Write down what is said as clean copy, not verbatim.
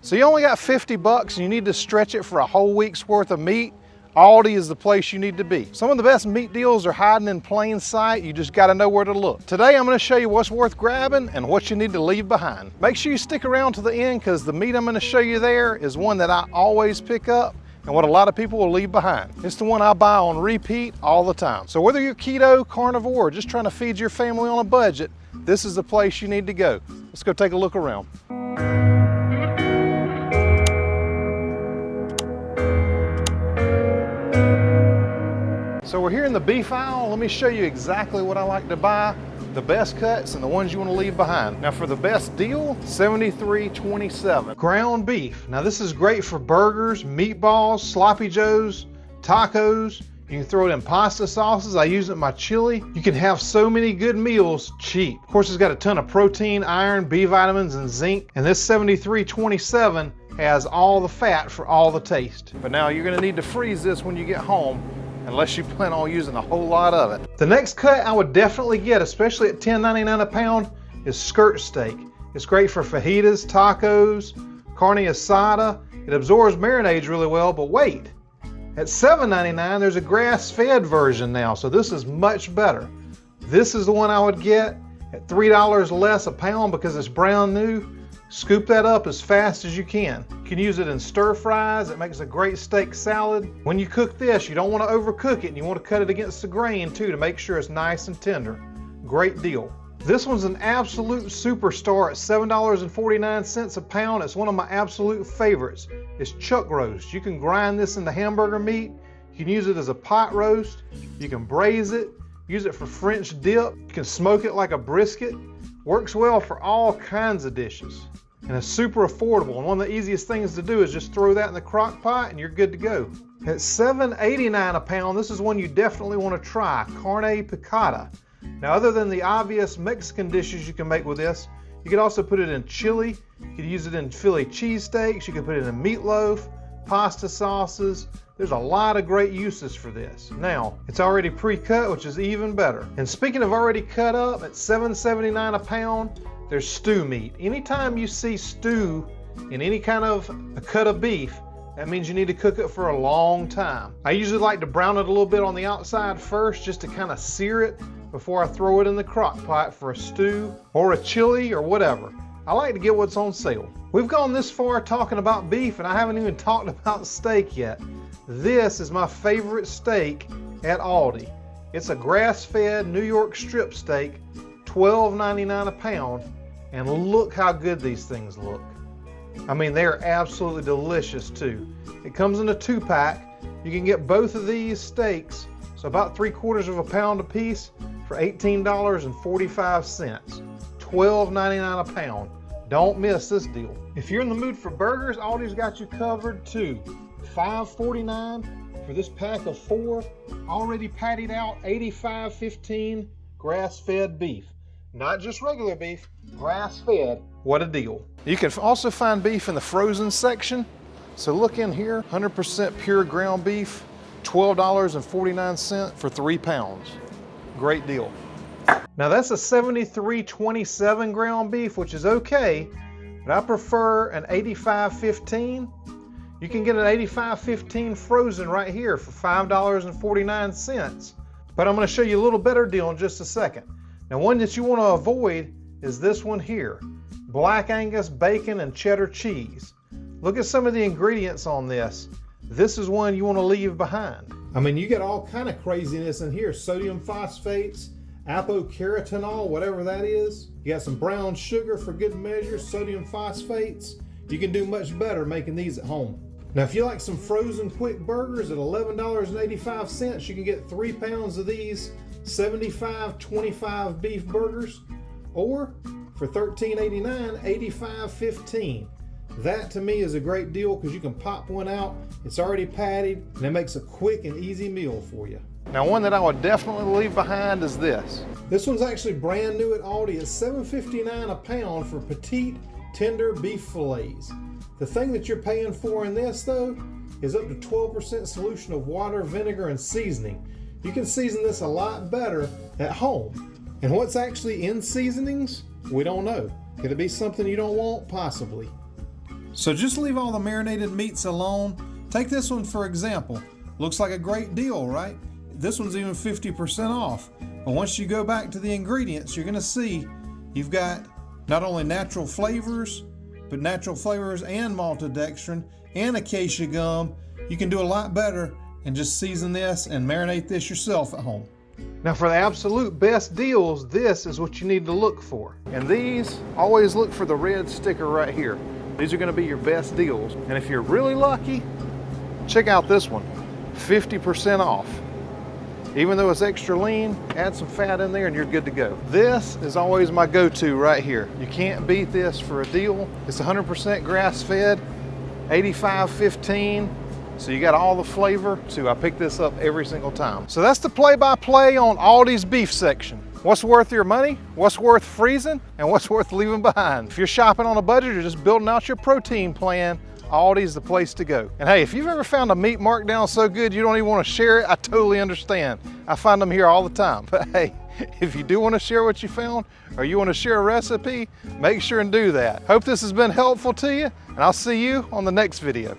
So you only got 50 bucks and you need to stretch it for a whole week's worth of meat. Aldi is the place you need to be. Some of the best meat deals are hiding in plain sight. You just gotta know where to look. Today I'm gonna show you what's worth grabbing and what you need to leave behind. Make sure you stick around to the end because the meat I'm gonna show you there is one that I always pick up and what a lot of people will leave behind. It's the one I buy on repeat all the time. So whether you're keto, carnivore, or just trying to feed your family on a budget, this is the place you need to go. Let's go take a look around. So we're here in the beef aisle. Let me show you exactly what I like to buy, the best cuts and the ones you want to leave behind. Now for the best deal, $73.27. Ground beef. Now this is great for burgers, meatballs, sloppy joes, tacos. You can throw it in pasta sauces. I use it in my chili. You can have so many good meals cheap. Of course, it's got a ton of protein, iron, B vitamins, and zinc. And this $73.27 has all the fat for all the taste. But now you're gonna need to freeze this when you get home, unless you plan on using a whole lot of it. The next cut I would definitely get, especially at $10.99 a pound, is skirt steak. It's great for fajitas, tacos, carne asada. It absorbs marinades really well, but wait. At $7.99, there's a grass-fed version now, so this is much better. This is the one I would get at $3 less a pound because it's brand new. Scoop that up as fast as you can. You can use it in stir fries. It makes a great steak salad. When you cook this, you don't want to overcook it and you want to cut it against the grain too to make sure it's nice and tender. Great deal. This one's an absolute superstar at $7.49 a pound. It's one of my absolute favorites. It's chuck roast. You can grind this into hamburger meat. You can use it as a pot roast. You can braise it, use it for French dip. You can smoke it like a brisket. Works well for all kinds of dishes. And it's super affordable. And one of the easiest things to do is just throw that in the crock pot and you're good to go. At $7.89 a pound, this is one you definitely want to try, carne picada. Now, other than the obvious Mexican dishes you can make with this, you can also put it in chili. You can use it in Philly cheesesteaks. You can put it in meatloaf, pasta sauces. There's a lot of great uses for this. Now, it's already pre-cut, which is even better. And speaking of already cut up, at $7.79 a pound, there's stew meat. Anytime you see stew in any kind of a cut of beef, that means you need to cook it for a long time. I usually like to brown it a little bit on the outside first just to kind of sear it before I throw it in the crock pot for a stew or a chili or whatever. I like to get what's on sale. We've gone this far talking about beef and I haven't even talked about steak yet. This is my favorite steak at Aldi. It's a grass-fed New York strip steak, $12.99 a pound, and look how good these things look. I mean, they're absolutely delicious too. It comes in a 2-pack. You can get both of these steaks, so about 3/4 of a pound a piece, for $18.45. $12.99 a pound. Don't miss this deal. If you're in the mood for burgers, Aldi's got you covered too. $5.49 for this pack of 4, already pattied out 85-15 grass-fed beef. Not just regular beef, grass-fed. What a deal. You can also find beef in the frozen section. So look in here, 100% pure ground beef, $12.49 for 3 pounds. Great deal. Now that's a $73.27 ground beef, which is okay, but I prefer an 85-15. You can get an 85-15 frozen right here for $5.49. But I'm going to show you a little better deal in just a second. Now one that you want to avoid is this one here. Black Angus bacon and cheddar cheese. Look at some of the ingredients on this. This is one you want to leave behind. I mean, you get all kind of craziness in here. Sodium phosphates, apocarotenol, whatever that is. You got some brown sugar for good measure, sodium phosphates. You can do much better making these at home. Now, if you like some frozen quick burgers at $11.85, you can get 3 pounds of these 75-25 beef burgers, or for $13.89, 85-15. That to me is a great deal because you can pop one out. It's already patted and it makes a quick and easy meal for you. Now one that I would definitely leave behind is this. This one's actually brand new at Aldi. It's $7.59 a pound for petite tender beef fillets. The thing that you're paying for in this though is up to 12% solution of water, vinegar, and seasoning. You can season this a lot better at home. And what's actually in seasonings, we don't know. Could it be something you don't want? Possibly. So just leave all the marinated meats alone. Take this one for example. Looks like a great deal, right? This one's even 50% off. But once you go back to the ingredients, you're gonna see you've got not only natural flavors, but natural flavors and maltodextrin and acacia gum. You can do a lot better and just season this and marinate this yourself at home. Now for the absolute best deals, this is what you need to look for. And these, always look for the red sticker right here. These are gonna be your best deals. And if you're really lucky, check out this one, 50% off. Even though it's extra lean, add some fat in there and you're good to go. This is always my go-to right here. You can't beat this for a deal. It's 100% grass-fed, 85-15. So you got all the flavor, so I pick this up every single time. So that's the play-by-play on Aldi's beef section. What's worth your money, what's worth freezing, and what's worth leaving behind. If you're shopping on a budget or just building out your protein plan, Aldi's the place to go. And hey, if you've ever found a meat marked down so good you don't even want to share it, I totally understand. I find them here all the time. But hey, if you do want to share what you found or you want to share a recipe, make sure and do that. Hope this has been helpful to you, and I'll see you on the next video.